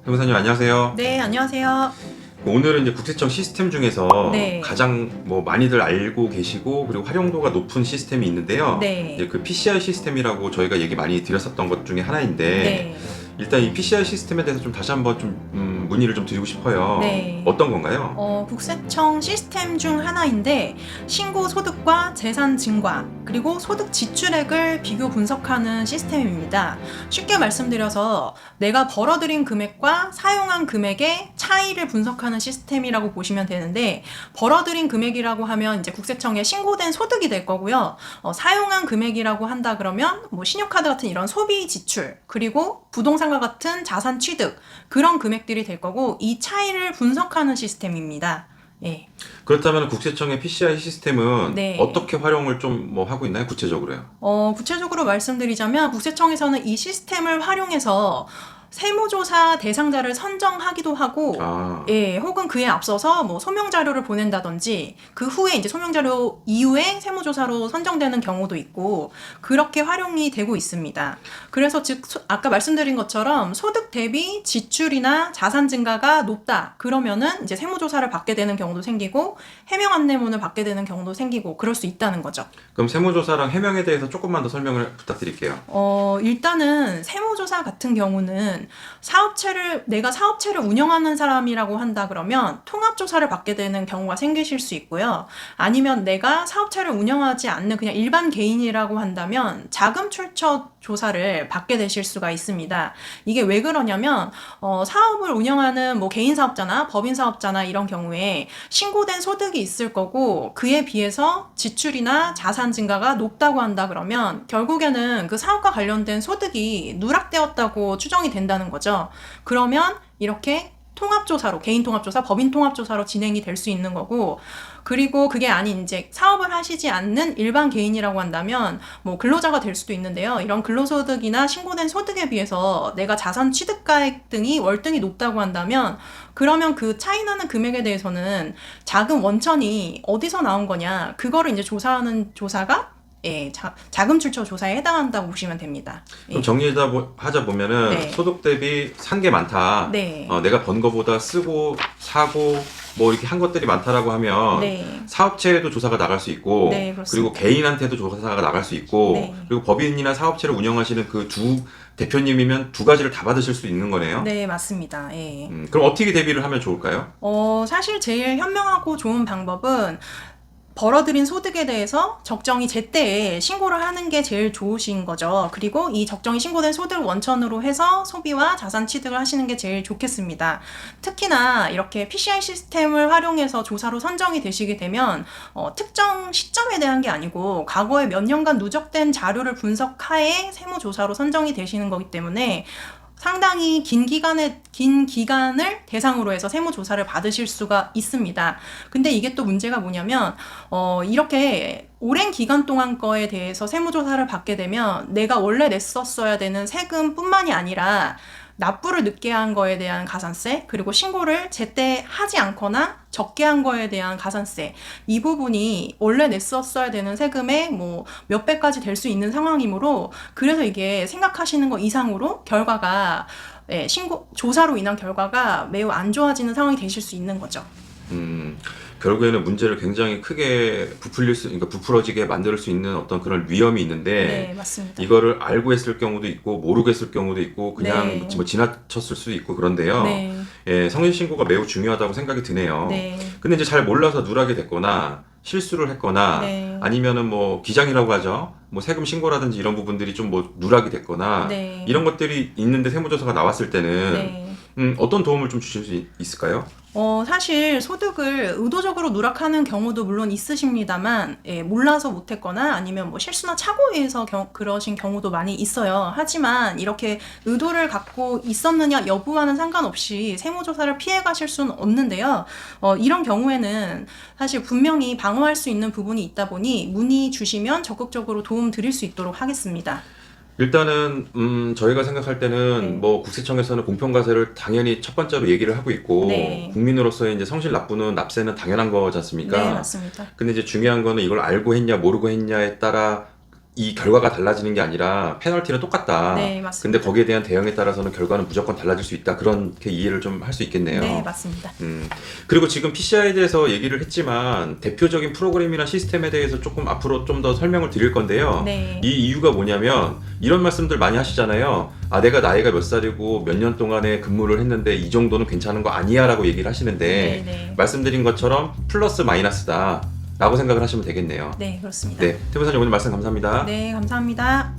변호사님 안녕하세요. 네, 안녕하세요. 오늘은 이제 국세청 시스템 중에서 네. 가장 많이들 알고 계시고 그리고 활용도가 높은 시스템이 있는데요. 네. 이제 그 PCI 시스템이라고 저희가 얘기 많이 드렸었던 것 중에 하나인데 네. 일단 이 PCI 시스템에 대해서 좀 다시 한번 문의를 좀 드리고 싶어요. 네. 어떤 건가요? 국세청 시스템 중 하나인데 신고 소득과 재산 증가 그리고 소득 지출액을 비교 분석하는 시스템입니다. 쉽게 말씀드려서 내가 벌어들인 금액과 사용한 금액의 차이를 분석하는 시스템이라고 보시면 되는데, 벌어들인 금액이라고 하면 이제 국세청에 신고된 소득이 될 거고요. 사용한 금액이라고 한다 그러면 뭐 신용카드 같은 이런 소비 지출, 그리고 부동산과 같은 자산 취득, 그런 금액들이 될 거고, 이 차이를 분석하는 시스템입니다. 예. 그렇다면 국세청의 PCI 시스템은 네. 어떻게 활용을 좀 하고 있나요? 구체적으로요? 구체적으로 말씀드리자면 국세청에서는 이 시스템을 활용해서 세무조사 대상자를 선정하기도 하고, 예, 혹은 그에 앞서서 뭐 소명자료를 보낸다든지 그 후에 이제 소명자료 이후에 세무조사로 선정되는 경우도 있고, 그렇게 활용이 되고 있습니다. 그래서 즉 아까 말씀드린 것처럼 소득 대비 지출이나 자산 증가가 높다 그러면은 이제 세무조사를 받게 되는 경우도 생기고 해명 안내문을 받게 되는 경우도 생기고 그럴 수 있다는 거죠. 그럼 세무조사랑 해명에 대해서 조금만 더 설명을 부탁드릴게요. 일단은 세무조사 같은 경우는 내가 사업체를 운영하는 사람이라고 한다 그러면 통합조사를 받게 되는 경우가 생기실 수 있고요. 아니면 내가 사업체를 운영하지 않는 그냥 일반 개인이라고 한다면 자금 출처 조사를 받게 되실 수가 있습니다. 이게 왜 그러냐면 사업을 운영하는 뭐 개인 사업자나 법인 사업자나 이런 경우에 신고된 소득이 있을 거고, 그에 비해서 지출이나 자산 증가가 높다고 한다 그러면 결국에는 그 사업과 관련된 소득이 누락되었다고 추정이 된다는 거죠. 그러면 이렇게 통합조사로, 개인 통합조사, 법인 통합조사로 진행이 될 수 있는 거고, 그리고 그게 아닌 이제 사업을 하시지 않는 일반 개인이라고 한다면 뭐 근로자가 될 수도 있는데요. 이런 근로소득이나 신고된 소득에 비해서 내가 자산 취득가액 등이 월등히 높다고 한다면, 그러면 그 차이 나는 금액에 대해서는 자금 원천이 어디서 나온 거냐, 그거를 이제 조사하는 조사가 자금 출처 조사에 해당한다고 보시면 됩니다. 그럼 정리하자 보면은 네. 소득 대비 산 게 많다. 네. 내가 번 거보다 쓰고 사고 뭐 이렇게 한 것들이 많다라고 하면 네. 사업체에도 조사가 나갈 수 있고, 네, 그리고 그렇습니다. 개인한테도 조사가 나갈 수 있고, 네. 그리고 법인이나 사업체를 운영하시는 그 두 대표님이면 두 가지를 다 받으실 수 있는 거네요. 네, 맞습니다. 예. 그럼 어떻게 대비를 하면 좋을까요? 사실 제일 현명하고 좋은 방법은 벌어들인 소득에 대해서 적정히 제때에 신고를 하는 게 제일 좋으신 거죠. 그리고 이 적정히 신고된 소득을 원천으로 해서 소비와 자산 취득을 하시는 게 제일 좋겠습니다. 특히나 이렇게 PCI 시스템을 활용해서 조사로 선정이 되시게 되면 특정 시점에 대한 게 아니고 과거에 몇 년간 누적된 자료를 분석하에 세무조사로 선정이 되시는 거기 때문에 상당히 긴 기간을 대상으로 해서 세무조사를 받으실 수가 있습니다. 근데 이게 또 문제가 뭐냐면, 이렇게 오랜 기간 동안 거에 대해서 세무조사를 받게 되면 내가 원래 냈었어야 되는 세금뿐만이 아니라 납부를 늦게 한 거에 대한 가산세, 그리고 신고를 제때 하지 않거나 적게 한 거에 대한 가산세, 이 부분이 원래 냈었어야 되는 세금의 뭐 몇 배까지 될 수 있는 상황이므로, 그래서 이게 생각하시는 거 이상으로 결과가 조사로 인한 결과가 매우 안 좋아지는 상황이 되실 수 있는 거죠. 결국에는 문제를 굉장히 크게 그러니까 부풀어지게 만들 수 있는 어떤 그런 위험이 있는데, 네, 맞습니다. 이거를 알고 했을 경우도 있고 모르고 했을 경우도 있고 그냥 네. 뭐 지나쳤을 수도 있고 그런데요. 네. 성인 신고가 매우 중요하다고 생각이 드네요. 네. 근데 이제 잘 몰라서 누락이 됐거나 실수를 했거나, 네. 아니면은 뭐 기장이라고 하죠. 뭐 세금 신고라든지 이런 부분들이 좀 뭐 누락이 됐거나 네. 이런 것들이 있는데 세무조사가 나왔을 때는 네. 어떤 도움을 좀 주실 수 있을까요? 사실 소득을 의도적으로 누락하는 경우도 물론 있으십니다만, 몰라서 못했거나 아니면 뭐 실수나 착오에 의해서 그러신 경우도 많이 있어요. 하지만 이렇게 의도를 갖고 있었느냐 여부와는 상관없이 세무조사를 피해 가실 수는 없는데요. 이런 경우에는 사실 분명히 방어할 수 있는 부분이 있다 보니 문의 주시면 적극적으로 도움 드릴 수 있도록 하겠습니다. 일단은 저희가 생각할 때는 네. 뭐 국세청에서는 공평과세를 당연히 첫 번째로 얘기를 하고 있고, 네. 국민으로서의 이제 성실 납부는 납세는 당연한 거지 않습니까? 네, 맞습니다. 근데 이제 중요한 거는 이걸 알고 했냐 모르고 했냐에 따라 이 결과가 달라지는 게 아니라 페널티는 똑같다. 네, 맞습니다. 근데 거기에 대한 대응에 따라서는 결과는 무조건 달라질 수 있다. 그렇게 이해를 좀 할 수 있겠네요. 네, 맞습니다. 그리고 지금 PCI에 대해서 얘기를 했지만 대표적인 프로그램이나 시스템에 대해서 조금 앞으로 좀 더 설명을 드릴 건데요. 네. 이 이유가 뭐냐면 이런 말씀들 많이 하시잖아요. 아, 내가 나이가 몇 살이고 몇 년 동안에 근무를 했는데 이 정도는 괜찮은 거 아니야 라고 얘기를 하시는데 네. 말씀드린 것처럼 플러스 마이너스다 라고 생각을 하시면 되겠네요. 네, 그렇습니다. 네, 태무사님 오늘 말씀 감사합니다. 네, 감사합니다.